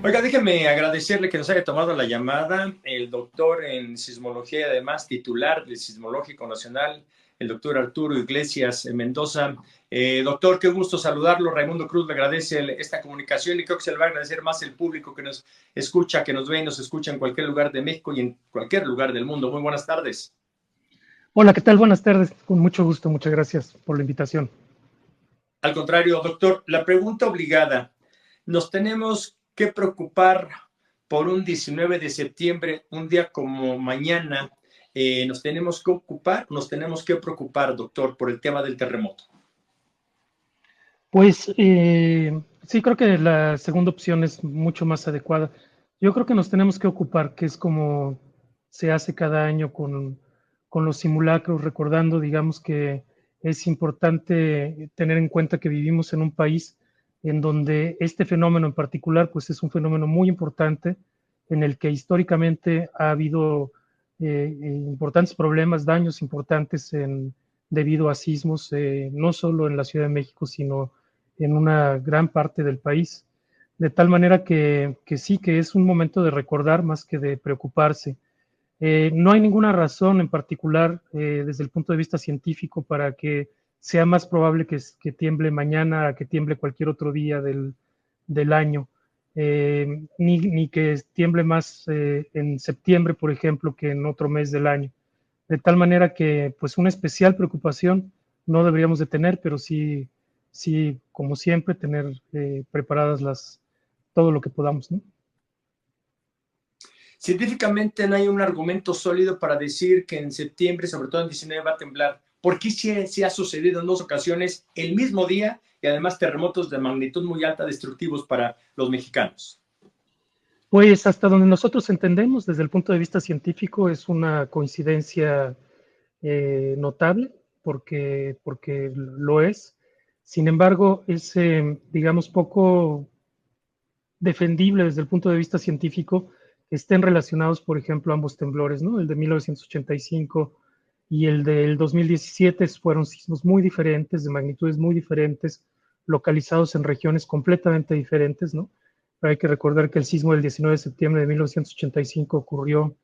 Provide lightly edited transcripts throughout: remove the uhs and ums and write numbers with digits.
Oiga, déjeme agradecerle que nos haya tomado la llamada el doctor en sismología y además titular del Sismológico Nacional, el doctor Arturo Iglesias Mendoza. Doctor, qué gusto saludarlo. Raimundo Cruz le agradece esta comunicación y creo que se le va a agradecer más el público que nos escucha, que nos ve y nos escucha en cualquier lugar de México y en cualquier lugar del mundo. Muy buenas tardes. Hola, ¿qué tal? Buenas tardes. Con mucho gusto. Muchas gracias por la invitación. Al contrario, doctor, la pregunta obligada. ¿Nos tenemos que preocupar por un 19 de septiembre, un día como mañana? ¿Nos tenemos que preocupar, doctor, por el tema del terremoto? Pues sí, creo que la segunda opción es mucho más adecuada. Yo creo que nos tenemos que ocupar, que es como se hace cada año con los simulacros, recordando, digamos, que es importante tener en cuenta que vivimos en un país en donde este fenómeno en particular, pues es un fenómeno muy importante en el que históricamente ha habido importantes problemas, daños importantes debido a sismos, no solo en la Ciudad de México, sino en una gran parte del país. De tal manera que sí, que es un momento de recordar más que de preocuparse. No hay ninguna razón en particular desde el punto de vista científico para que sea más probable que tiemble mañana a que tiemble cualquier otro día del año, ni que tiemble más en septiembre, por ejemplo, que en otro mes del año. De tal manera que pues una especial preocupación no deberíamos de tener, pero sí, sí como siempre, tener preparadas todo lo que podamos, ¿no? Científicamente no hay un argumento sólido para decir que en septiembre, sobre todo en 19, va a temblar. ¿Por qué sí ha sucedido en dos ocasiones el mismo día y además terremotos de magnitud muy alta destructivos para los mexicanos? Pues hasta donde nosotros entendemos, desde el punto de vista científico, es una coincidencia notable, porque lo es. Sin embargo, es, digamos, poco defendible desde el punto de vista científico que estén relacionados, por ejemplo, ambos temblores, ¿no? El de 1985 y el del 2017 fueron sismos muy diferentes, de magnitudes muy diferentes, localizados en regiones completamente diferentes, ¿no? Pero hay que recordar que el sismo del 19 de septiembre de 1985 ocurrió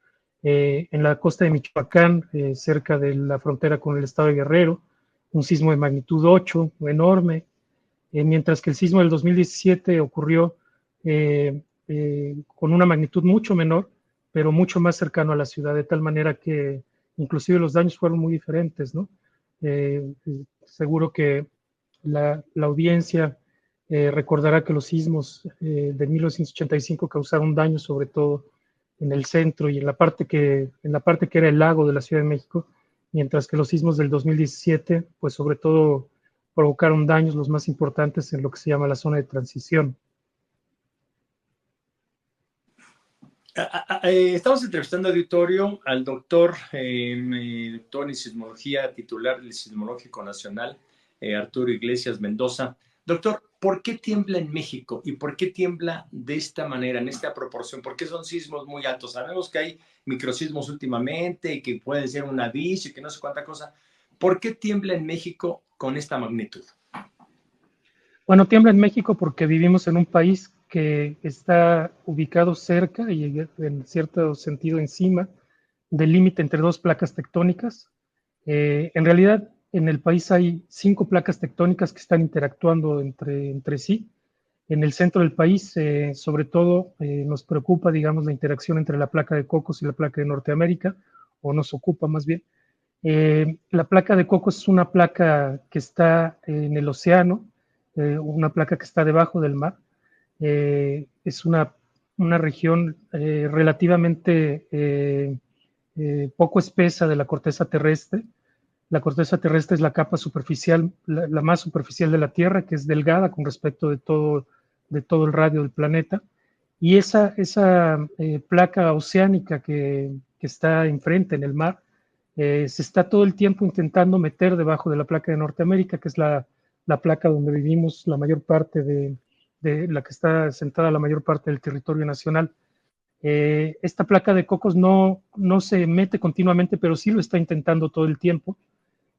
en la costa de Michoacán, cerca de la frontera con el estado de Guerrero, un sismo de magnitud 8, enorme, mientras que el sismo del 2017 ocurrió con una magnitud mucho menor, pero mucho más cercano a la ciudad, de tal manera que inclusive los daños fueron muy diferentes, ¿no? Seguro que la audiencia recordará que los sismos de 1985 causaron daños sobre todo en el centro y en la parte que era el lago de la Ciudad de México, mientras que los sismos del 2017, pues sobre todo provocaron daños los más importantes en lo que se llama la zona de transición. Estamos entrevistando auditorio al doctor en sismología titular del Sismológico Nacional, Arturo Iglesias Mendoza. Doctor, ¿por qué tiembla en México y por qué tiembla de esta manera, en esta proporción? ¿Por qué son sismos muy altos? Sabemos que hay microsismos últimamente y que pueden ser un aviso y que no sé cuánta cosa. ¿Por qué tiembla en México con esta magnitud? Bueno, tiembla en México porque vivimos en un país que está ubicado cerca y en cierto sentido encima del límite entre dos placas tectónicas. En realidad, en el país hay 5 placas tectónicas que están interactuando entre sí. En el centro del país, sobre todo, nos preocupa, digamos, la interacción entre la placa de Cocos y la placa de Norteamérica, o nos ocupa más bien. La placa de Cocos es una placa que está en el océano, una placa que está debajo del mar. Es una región relativamente poco espesa de la corteza terrestre. La corteza terrestre es la capa superficial, la más superficial de la Tierra, que es delgada con respecto de todo el radio del planeta. Y esa placa oceánica que está enfrente en el mar, se está todo el tiempo intentando meter debajo de la placa de Norteamérica, que es la placa donde vivimos la mayor parte de la que está sentada la mayor parte del territorio nacional. Esta placa de Cocos no se mete continuamente, pero sí lo está intentando todo el tiempo.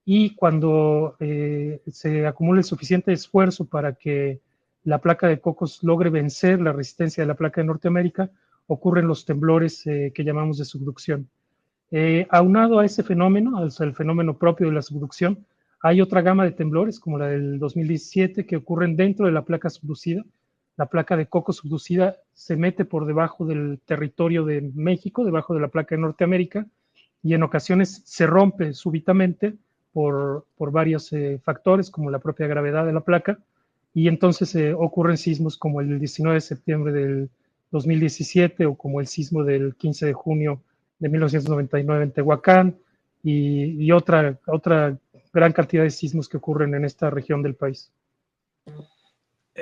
Y cuando se acumule el suficiente esfuerzo para que la placa de Cocos logre vencer la resistencia de la placa de Norteamérica, ocurren los temblores que llamamos de subducción. Aunado a ese fenómeno, al fenómeno propio de la subducción, hay otra gama de temblores, como la del 2017, que ocurren dentro de la placa subducida. La placa de Cocos subducida se mete por debajo del territorio de México, debajo de la placa de Norteamérica, y en ocasiones se rompe súbitamente por varios factores, como la propia gravedad de la placa, y entonces ocurren sismos como el 19 de septiembre del 2017 o como el sismo del 15 de junio de 1999 en Tehuacán y otra gran cantidad de sismos que ocurren en esta región del país.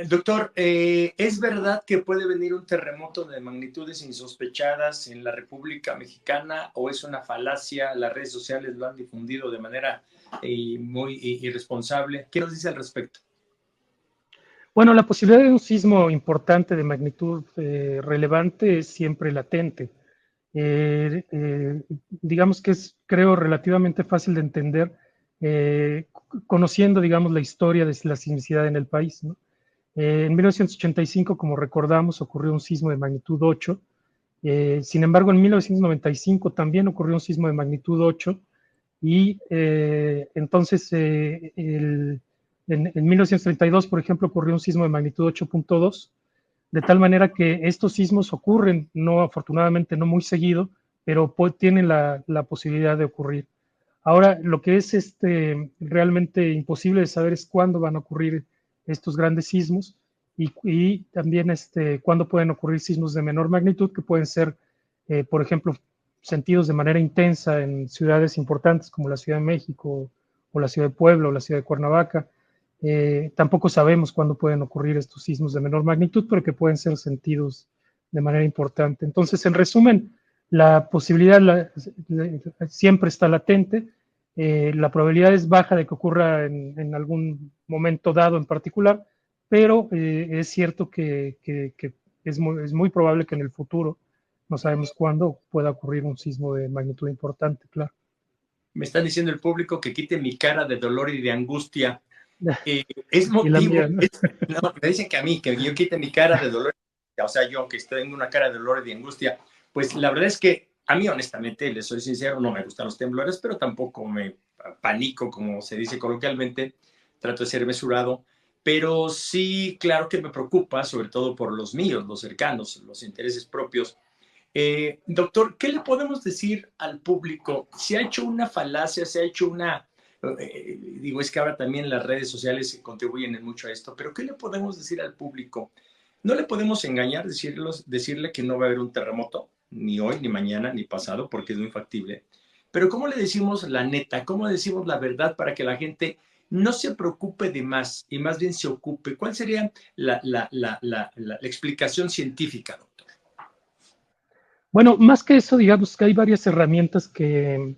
Doctor, ¿es verdad que puede venir un terremoto de magnitudes insospechadas en la República Mexicana o es una falacia? Las redes sociales lo han difundido de manera muy irresponsable. ¿Qué nos dice al respecto? Bueno, la posibilidad de un sismo importante de magnitud relevante es siempre latente. Digamos que es, creo, relativamente fácil de entender conociendo, digamos, la historia de la sismicidad en el país, ¿no? En 1985, como recordamos, ocurrió un sismo de magnitud 8. Sin embargo, en 1995 también ocurrió un sismo de magnitud 8 y entonces en 1932, por ejemplo, ocurrió un sismo de magnitud 8.2, de tal manera que estos sismos ocurren, no afortunadamente no muy seguido, pero tienen la posibilidad de ocurrir. Ahora, lo que es realmente imposible de saber es cuándo van a ocurrir estos grandes sismos y también cuándo pueden ocurrir sismos de menor magnitud, que pueden ser, por ejemplo, sentidos de manera intensa en ciudades importantes como la Ciudad de México o la Ciudad de Puebla o la Ciudad de Cuernavaca. Tampoco sabemos cuándo pueden ocurrir estos sismos de menor magnitud, pero que pueden ser sentidos de manera importante. Entonces, en resumen, la posibilidad siempre está latente. La probabilidad es baja de que ocurra en algún momento dado en particular, pero es cierto que es muy probable que en el futuro, no sabemos cuándo, pueda ocurrir un sismo de magnitud importante, claro. Me está diciendo el público que quite mi cara de dolor y de angustia. Es motivo, mía, ¿no? No, me dicen que a mí, que yo quite mi cara de dolor, o sea, yo que tengo una cara de dolor y de angustia, pues la verdad es que a mí honestamente, les soy sincero, no me gustan los temblores, pero tampoco me panico, como se dice coloquialmente, trato de ser mesurado, pero sí, claro que me preocupa, sobre todo por los míos, los cercanos, los intereses propios. Doctor, ¿qué le podemos decir al público? ¿Se ha hecho una falacia, se ha hecho una... digo, es que ahora también las redes sociales contribuyen mucho a esto, pero ¿qué le podemos decir al público? No le podemos engañar, decirle que no va a haber un terremoto, ni hoy, ni mañana, ni pasado, porque es muy factible. Pero ¿cómo le decimos la neta? ¿Cómo decimos la verdad para que la gente no se preocupe de más y más bien se ocupe? ¿Cuál sería la explicación científica, doctor? Bueno, más que eso, digamos que hay varias herramientas que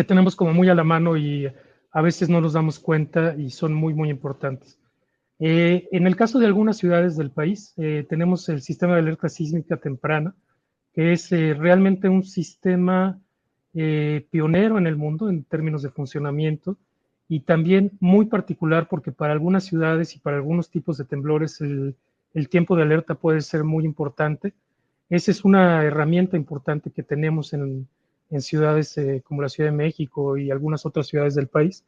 tenemos como muy a la mano y a veces no nos damos cuenta y son muy, muy importantes. En el caso de algunas ciudades del país, tenemos el sistema de alerta sísmica temprana, que es realmente un sistema pionero en el mundo en términos de funcionamiento y también muy particular porque para algunas ciudades y para algunos tipos de temblores el tiempo de alerta puede ser muy importante. Esa es una herramienta importante que tenemos en ciudades como la Ciudad de México y algunas otras ciudades del país.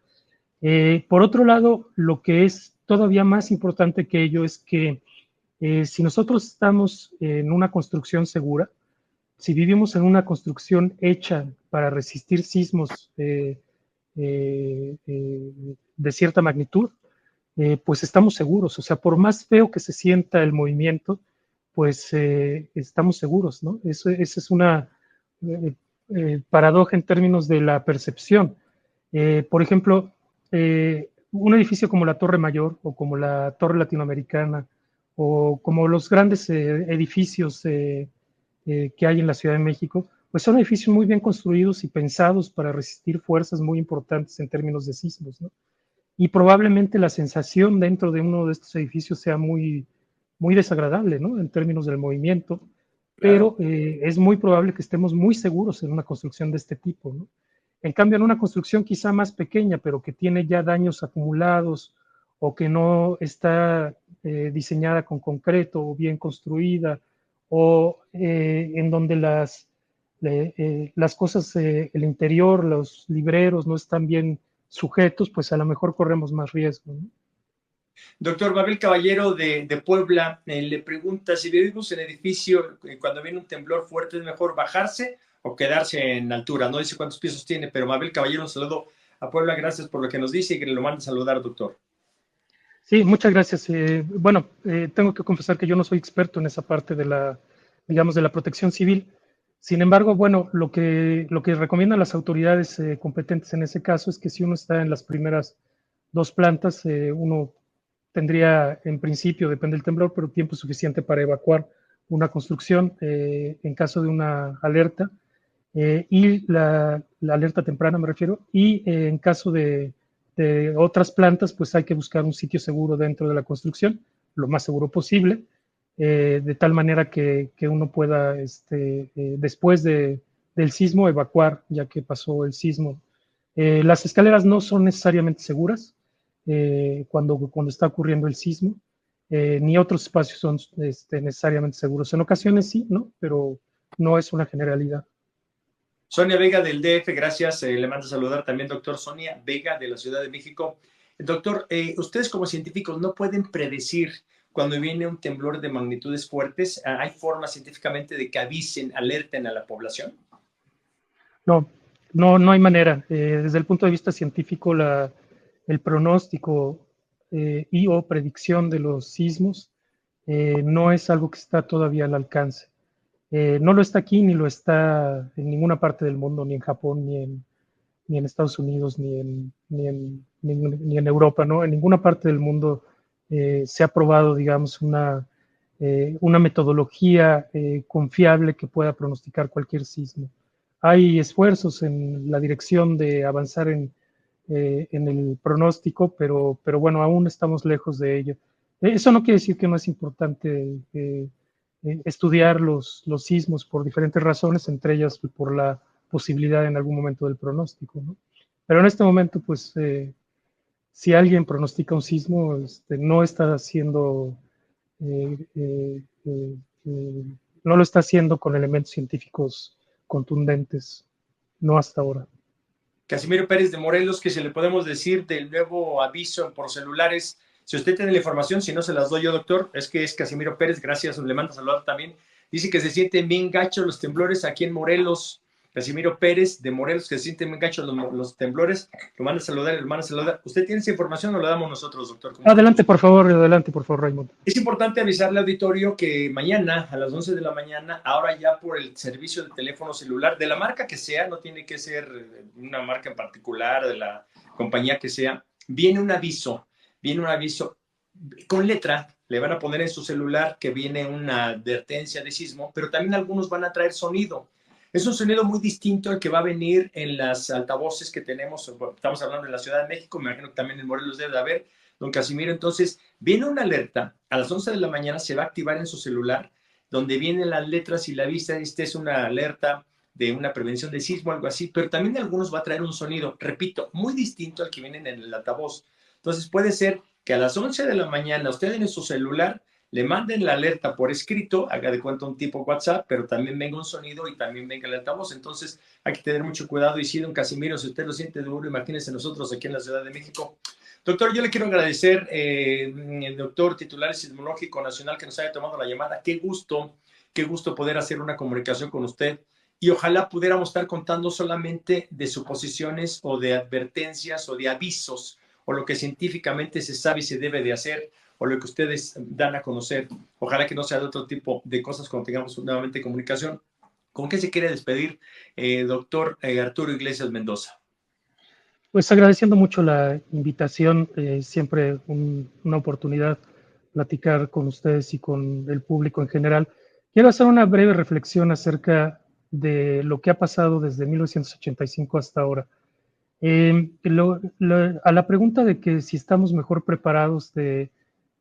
Por otro lado, lo que es todavía más importante que ello es que si nosotros estamos en una construcción segura, si vivimos en una construcción hecha para resistir sismos de cierta magnitud, pues estamos seguros. O sea, por más feo que se sienta el movimiento, pues estamos seguros, ¿no? Esa es una paradoja en términos de la percepción. Por ejemplo, un edificio como la Torre Mayor o como la Torre Latinoamericana o como los grandes edificios que hay en la Ciudad de México, pues son edificios muy bien construidos y pensados para resistir fuerzas muy importantes en términos de sismos, ¿no? Y probablemente la sensación dentro de uno de estos edificios sea muy, muy desagradable, ¿no? En términos del movimiento, Claro. pero es muy probable que estemos muy seguros en una construcción de este tipo, ¿no? En cambio, en una construcción quizá más pequeña, pero que tiene ya daños acumulados o que no está diseñada con concreto o bien construida, o en donde las cosas, el interior, los libreros no están bien sujetos, pues a lo mejor corremos más riesgo, ¿no? Doctor Babel Caballero de Puebla le pregunta si vivimos en edificio, cuando viene un temblor fuerte, ¿es mejor bajarse o quedarse en altura? No dice cuántos pisos tiene, pero Babel Caballero, un saludo a Puebla, gracias por lo que nos dice y que le lo mande a saludar, doctor. Sí, muchas gracias. Bueno, tengo que confesar que yo no soy experto en esa parte de la, digamos, de la protección civil. Sin embargo, bueno, lo que recomiendan las autoridades competentes en ese caso es que si uno está en las primeras dos plantas, uno tendría, en principio, depende del temblor, pero tiempo suficiente para evacuar una construcción en caso de una alerta, y la alerta temprana me refiero, y en caso de otras plantas, pues hay que buscar un sitio seguro dentro de la construcción, lo más seguro posible, de tal manera que uno pueda, después del sismo, evacuar, ya que pasó el sismo. Las escaleras no son necesariamente seguras cuando está ocurriendo el sismo, ni otros espacios son necesariamente seguros. En ocasiones sí, ¿no? Pero no es una generalidad. Sonia Vega del DF, gracias. Le mando a saludar también, doctor Sonia Vega de la Ciudad de México. Doctor, ustedes como científicos no pueden predecir cuando viene un temblor de magnitudes fuertes. ¿Hay formas científicamente de que avisen, alerten a la población? No, no hay manera. Desde el punto de vista científico, el pronóstico y o predicción de los sismos no es algo que está todavía al alcance. No lo está aquí, ni lo está en ninguna parte del mundo, ni en Japón, ni en Estados Unidos, ni en Europa, ¿no? En ninguna parte del mundo se ha probado, digamos, una metodología confiable que pueda pronosticar cualquier sismo. Hay esfuerzos en la dirección de avanzar en el pronóstico, pero bueno, aún estamos lejos de ello. Eso no quiere decir que no es importante estudiar los sismos por diferentes razones, entre ellas por la posibilidad en algún momento del pronóstico, ¿no? Pero en este momento, pues, si alguien pronostica un sismo, no está haciendo, eh, eh, eh, eh, no lo está haciendo con elementos científicos contundentes, no hasta ahora. Casimiro Pérez de Morelos, que se le podemos decir del nuevo aviso por celulares. Si usted tiene la información, si no se las doy yo, doctor, es que es Casimiro Pérez, gracias, le mando a saludar también. Dice que se sienten bien gachos los temblores aquí en Morelos. Casimiro Pérez de Morelos, que se sienten bien gachos los temblores. Lo manda a saludar, lo manda a saludar. ¿Usted tiene esa información o la damos nosotros, doctor? Adelante, por favor, Raimundo. Es importante avisarle al auditorio que mañana a las 11 de la mañana, ahora ya por el servicio de teléfono celular, de la marca que sea, no tiene que ser una marca en particular, de la compañía que sea, viene un aviso con letra, le van a poner en su celular que viene una advertencia de sismo, pero también algunos van a traer sonido. Es un sonido muy distinto al que va a venir en las altavoces que tenemos, estamos hablando de la Ciudad de México, me imagino que también en Morelos debe de haber, don Casimiro. Entonces, viene una alerta, a las 11 de la mañana se va a activar en su celular, donde vienen las letras y la vista, esta es una alerta de una prevención de sismo, algo así, pero también algunos va a traer un sonido, repito, muy distinto al que viene en el altavoz. Entonces, puede ser que a las 11 de la mañana usted en su celular le manden la alerta por escrito, haga de cuenta un tipo WhatsApp, pero también venga un sonido y también venga el altavoz. Entonces, hay que tener mucho cuidado. Y sí, don Casimiro, si usted lo siente duro, imagínese nosotros aquí en la Ciudad de México. Doctor, yo le quiero agradecer, el doctor titular sismológico nacional, que nos haya tomado la llamada. Qué gusto poder hacer una comunicación con usted. Y ojalá pudiéramos estar contando solamente de suposiciones o de advertencias o de avisos o lo que científicamente se sabe y se debe de hacer o lo que ustedes dan a conocer. Ojalá que no sea de otro tipo de cosas cuando tengamos nuevamente comunicación. ¿Con qué se quiere despedir, doctor Arturo Iglesias Mendoza? Pues agradeciendo mucho la invitación, siempre una oportunidad platicar con ustedes y con el público en general. Quiero hacer una breve reflexión acerca de lo que ha pasado desde 1985 hasta ahora. A la pregunta de que si estamos mejor preparados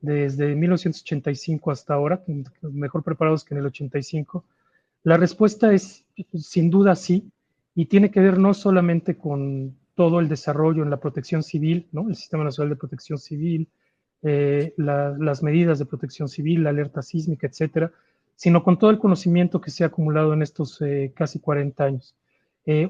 desde 1985 hasta ahora, mejor preparados que en el 85, la respuesta es sin duda sí, y tiene que ver no solamente con todo el desarrollo en la protección civil, ¿no? El Sistema Nacional de Protección Civil, las medidas de protección civil, la alerta sísmica, etcétera, sino con todo el conocimiento que se ha acumulado en estos casi 40 años.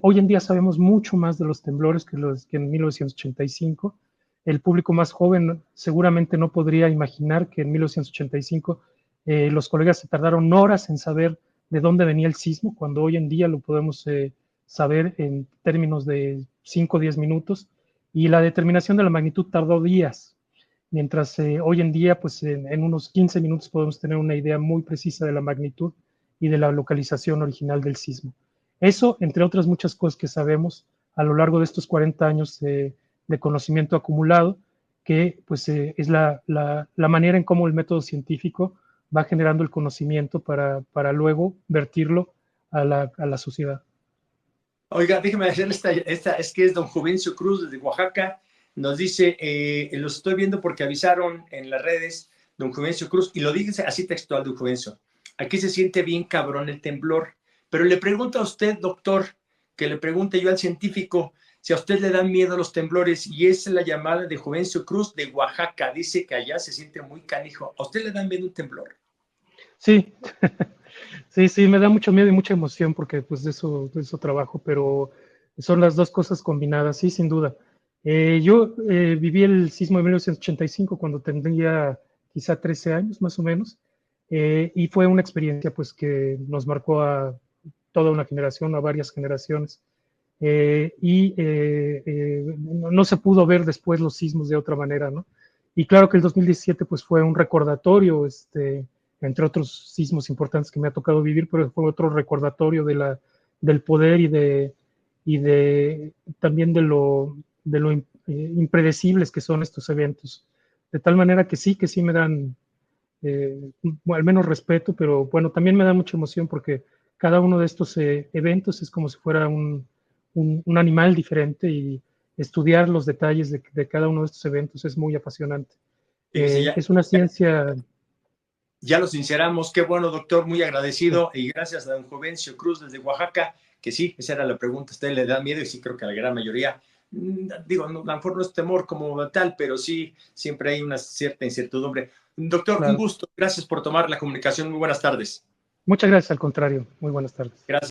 Hoy en día sabemos mucho más de los temblores que en 1985. El público más joven seguramente no podría imaginar que en 1985 los colegas se tardaron horas en saber de dónde venía el sismo, cuando hoy en día lo podemos saber en términos de 5 o 10 minutos, y la determinación de la magnitud tardó días, mientras hoy en día, pues en unos 15 minutos podemos tener una idea muy precisa de la magnitud y de la localización original del sismo. Eso, entre otras muchas cosas que sabemos a lo largo de estos 40 años de conocimiento acumulado, que pues es la manera en cómo el método científico va generando el conocimiento para luego vertirlo a la sociedad. Oiga, déjeme hacer es que es don Juvencio Cruz desde Oaxaca, nos dice, los estoy viendo porque avisaron en las redes, don Juvencio Cruz, y lo dice así textual, don Juvencio, aquí se siente bien cabrón el temblor, pero le pregunto a usted, doctor, que le pregunte yo al científico, si a usted le dan miedo los temblores, y es la llamada de Juvencio Cruz de Oaxaca, dice que allá se siente muy canijo, ¿a usted le dan miedo un temblor? Sí, sí, me da mucho miedo y mucha emoción porque pues de eso trabajo, pero son las dos cosas combinadas, sí, sin duda. Yo viví el sismo de 1985 cuando tendría quizá 13 años más o menos, y fue una experiencia pues que nos marcó a toda una generación, a varias generaciones. No se pudo ver después los sismos de otra manera, ¿no? Y claro que el 2017 pues fue un recordatorio, entre otros sismos importantes que me ha tocado vivir, pero fue otro recordatorio del poder y también de lo impredecibles que son estos eventos. De tal manera que sí me dan al menos respeto, pero bueno, también me da mucha emoción porque cada uno de estos eventos es como si fuera un animal diferente y estudiar los detalles de cada uno de estos eventos es muy apasionante. Fíjese, Es una ciencia. ya lo sinceramos, qué bueno, doctor, muy agradecido y gracias a don Juvencio Cruz desde Oaxaca, que sí, esa era la pregunta, ¿a usted le da miedo? Y sí, creo que a la gran mayoría, digo, no, a lo mejor no es temor como tal, pero sí, siempre hay una cierta incertidumbre. Doctor, un Claro. gusto, gracias por tomar la comunicación, muy buenas tardes. Muchas gracias, al contrario. Muy buenas tardes. Gracias.